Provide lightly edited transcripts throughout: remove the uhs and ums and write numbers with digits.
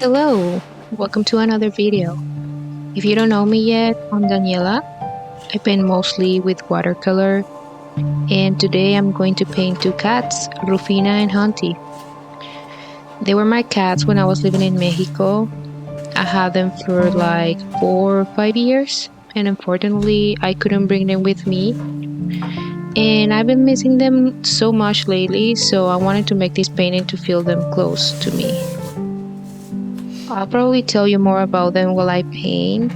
Hello, welcome to another video. If you don't know me yet, I'm Daniela. I paint mostly with watercolor, and today I'm going to paint two cats, Rufina and Hunty. They were my cats when I was living in Mexico. I had them for like 4 or 5 years, and unfortunately, I couldn't bring them with me. And I've been missing them so much lately, so I wanted to make this painting to feel them close to me. I'll probably tell you more about them while I paint,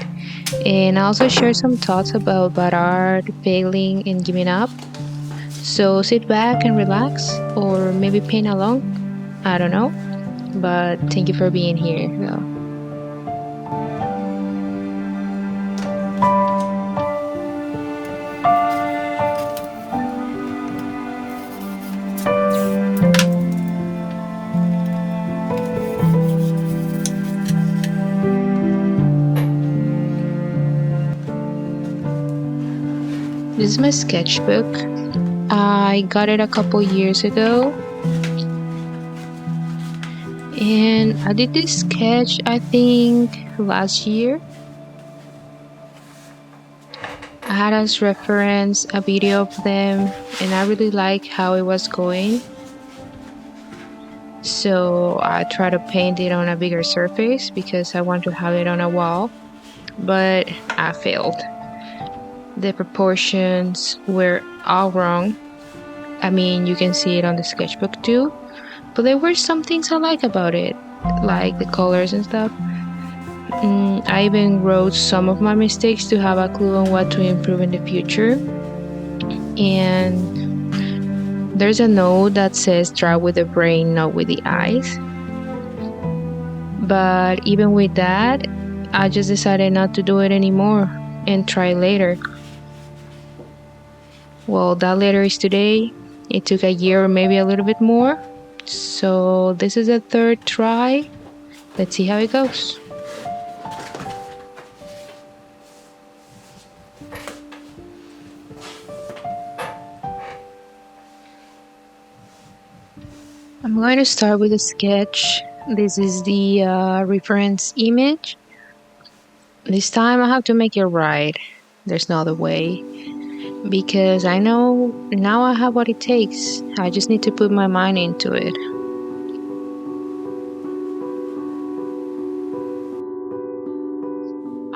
and I also share some thoughts about bad art, failing, and giving up. So sit back and relax, or maybe paint along. I don't know, but thank you for being here. Though. This is my sketchbook. I got it a couple years ago, and I did this sketch, I think, last year. I had as reference a video of them, and I really like how it was going. So I try to paint it on a bigger surface because I want to have it on a wall, but I failed. The proportions were all wrong. I mean, you can see it on the sketchbook too, but there were some things I like about it, like the colors and stuff. I even wrote some of my mistakes to have a clue on what to improve in the future. And there's a note that says draw with the brain, not with the eyes. But even with that, I just decided not to do it anymore and try later. Well, that later is today. It took a year or maybe a little bit more. So this is the third try. Let's see how it goes. I'm going to start with a sketch. This is the reference image. This time I have to make it right. There's no other way. Because I know now I have what it takes. I just need to put my mind into it.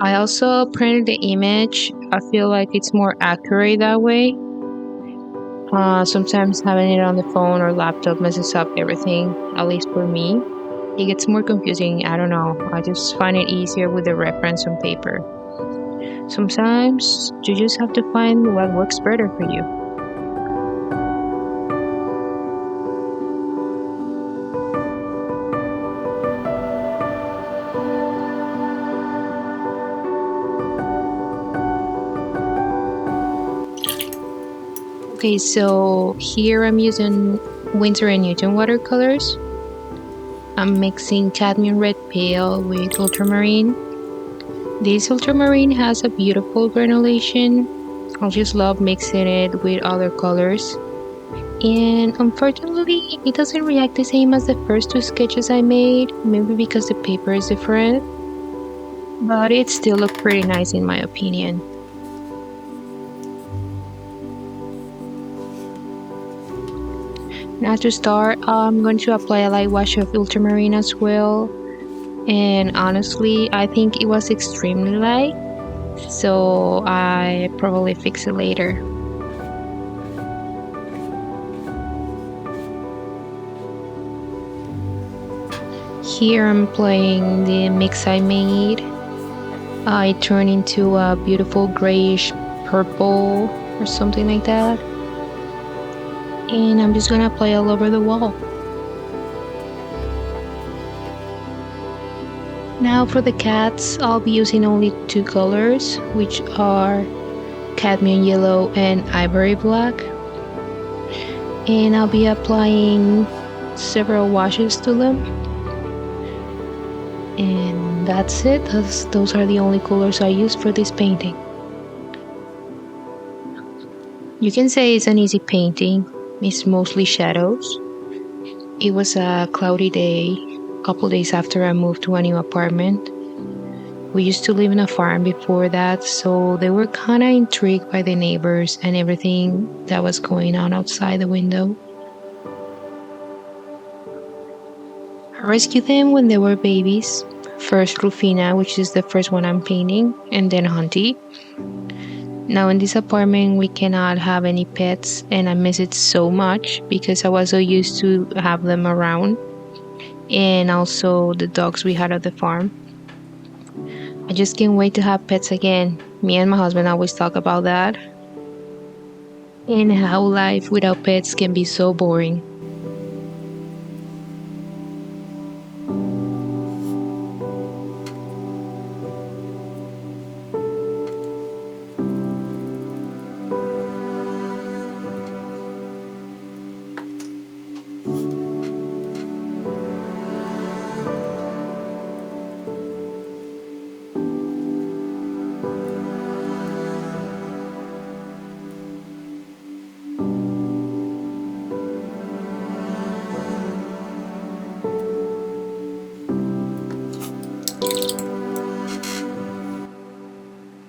I also printed the image. I feel like it's more accurate that way. Sometimes having it on the phone or laptop messes up everything, at least for me. It gets more confusing, I don't know. I just find it easier with the reference on paper. Sometimes you just have to find what works better for you. Okay, so here I'm using Winter and Newton watercolors. I'm mixing cadmium red pale with ultramarine. This ultramarine has a beautiful granulation. I just love mixing it with other colors. And unfortunately, it doesn't react the same as the first two sketches I made, maybe because the paper is different. But it still looked pretty nice in my opinion. Now to start, I'm going to apply a light wash of ultramarine as well. And honestly, I think it was extremely light, so I probably fix it later. Here I'm applying the mix I made. It turned into a beautiful grayish purple or something like that. And I'm just gonna apply all over the wall. Now for the cats, I'll be using only two colors, which are cadmium yellow and ivory black. And I'll be applying several washes to them. And that's it. Those are the only colors I use for this painting. You can say it's an easy painting. It's mostly shadows. It was a cloudy day couple days after I moved to a new apartment. We used to live in a farm before that, so they were kind of intrigued by the neighbors and everything that was going on outside the window. I rescued them when they were babies. First Rufina, which is the first one I'm painting, and then Hunty. Now in this apartment we cannot have any pets, and I miss it so much because I was so used to have them around, and also the dogs we had at the farm. I just can't wait to have pets again. Me and my husband always talk about that, and how life without pets can be so boring.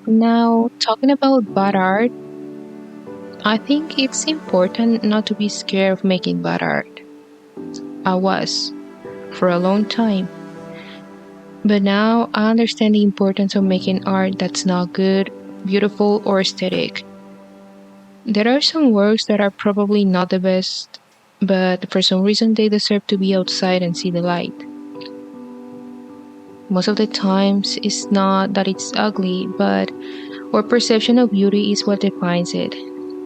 Now, talking about bad art, I think it's important not to be scared of making bad art. I was for a long time, but now I understand the importance of making art that's not good, beautiful, or aesthetic. There are some works that are probably not the best, but for some reason they deserve to be outside and see the light. Most of the times, it's not that it's ugly, but our perception of beauty is what defines it.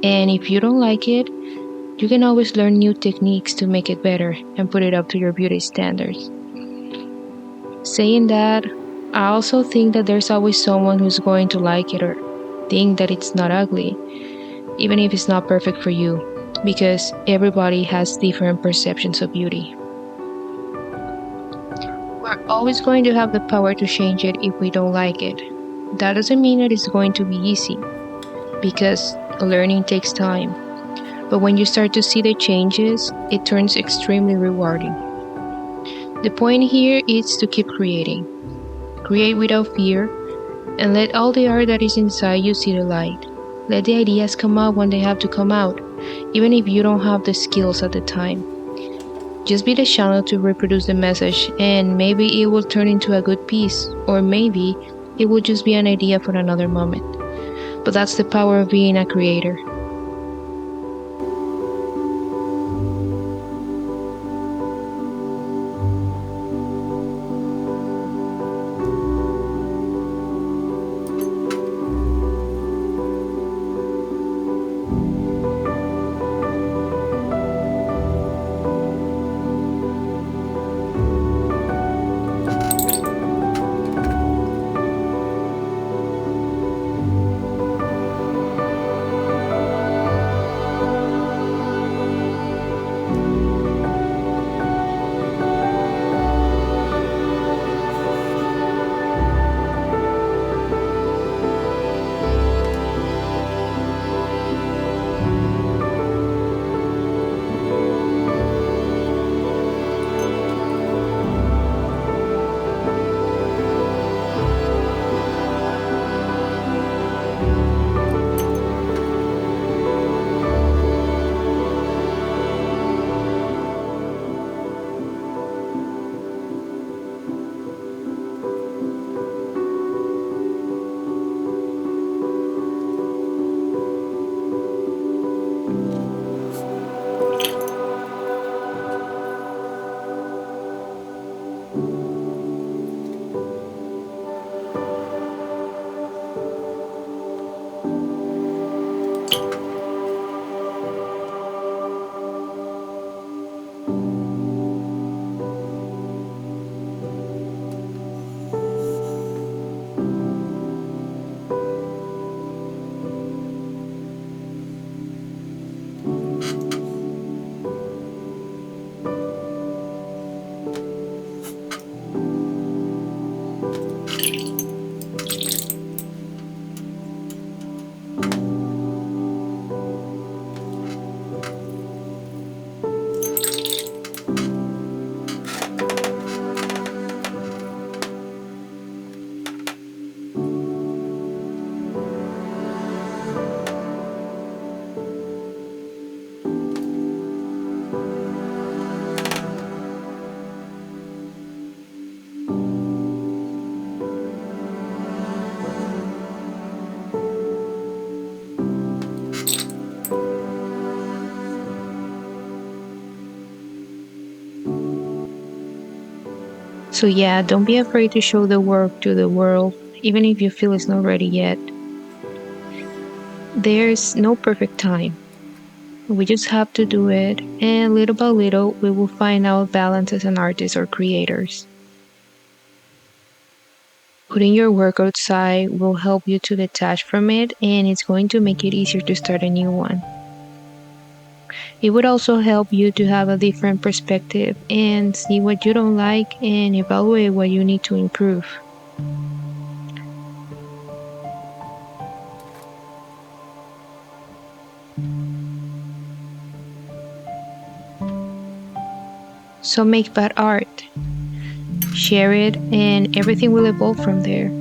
And if you don't like it, you can always learn new techniques to make it better and put it up to your beauty standards. Saying that, I also think that there's always someone who's going to like it or think that it's not ugly, even if it's not perfect for you, because everybody has different perceptions of beauty. We're always going to have the power to change it if we don't like it. That doesn't mean that it's going to be easy, because learning takes time. But when you start to see the changes, it turns extremely rewarding. The point here is to keep creating. Create without fear, and let all the art that is inside you see the light. Let the ideas come out when they have to come out, even if you don't have the skills at the time. Just be the channel to reproduce the message, and maybe it will turn into a good piece, or maybe it will just be an idea for another moment. But that's the power of being a creator. So yeah, don't be afraid to show the work to the world, even if you feel it's not ready yet. There's no perfect time. We just have to do it, and little by little, we will find our balance as an artist or creators. Putting your work outside will help you to detach from it, and it's going to make it easier to start a new one. It would also help you to have a different perspective and see what you don't like and evaluate what you need to improve. So make bad art, share it, and everything will evolve from there.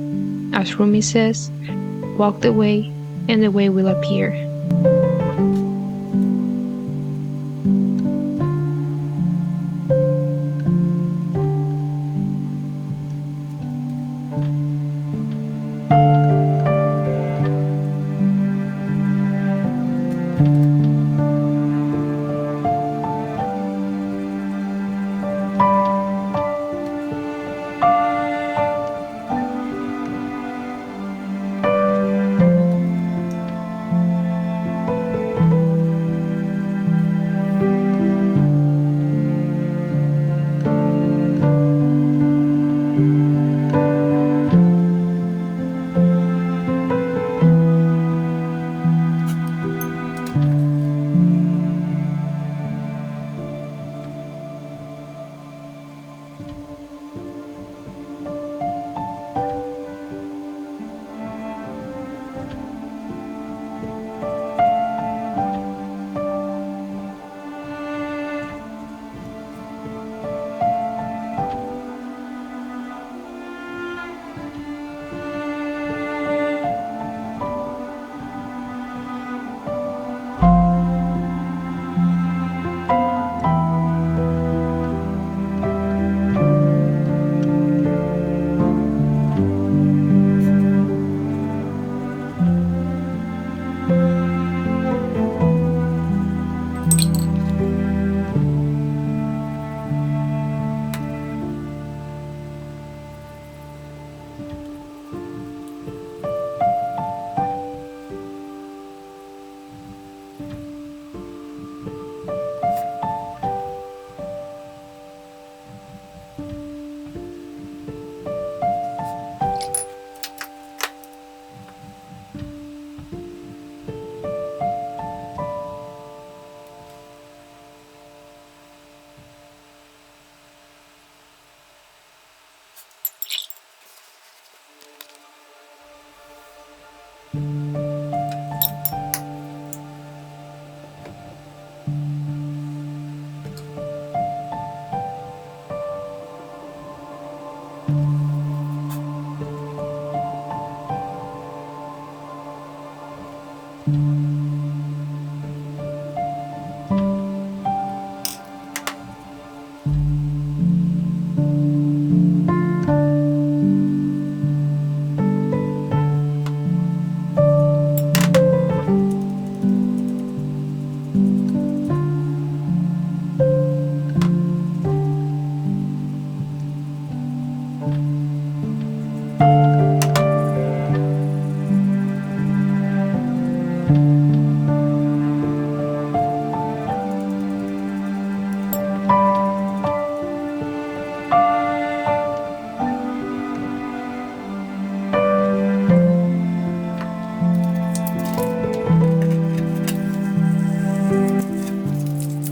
As Rumi says, walk the way, and the way will appear.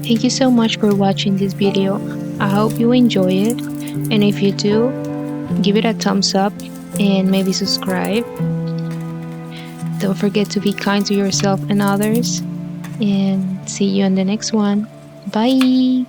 Thank you so much for watching this video. I hope you enjoy it, and if you do, give it a thumbs up and maybe subscribe. Don't forget to be kind to yourself and others, and see you on the next one. Bye!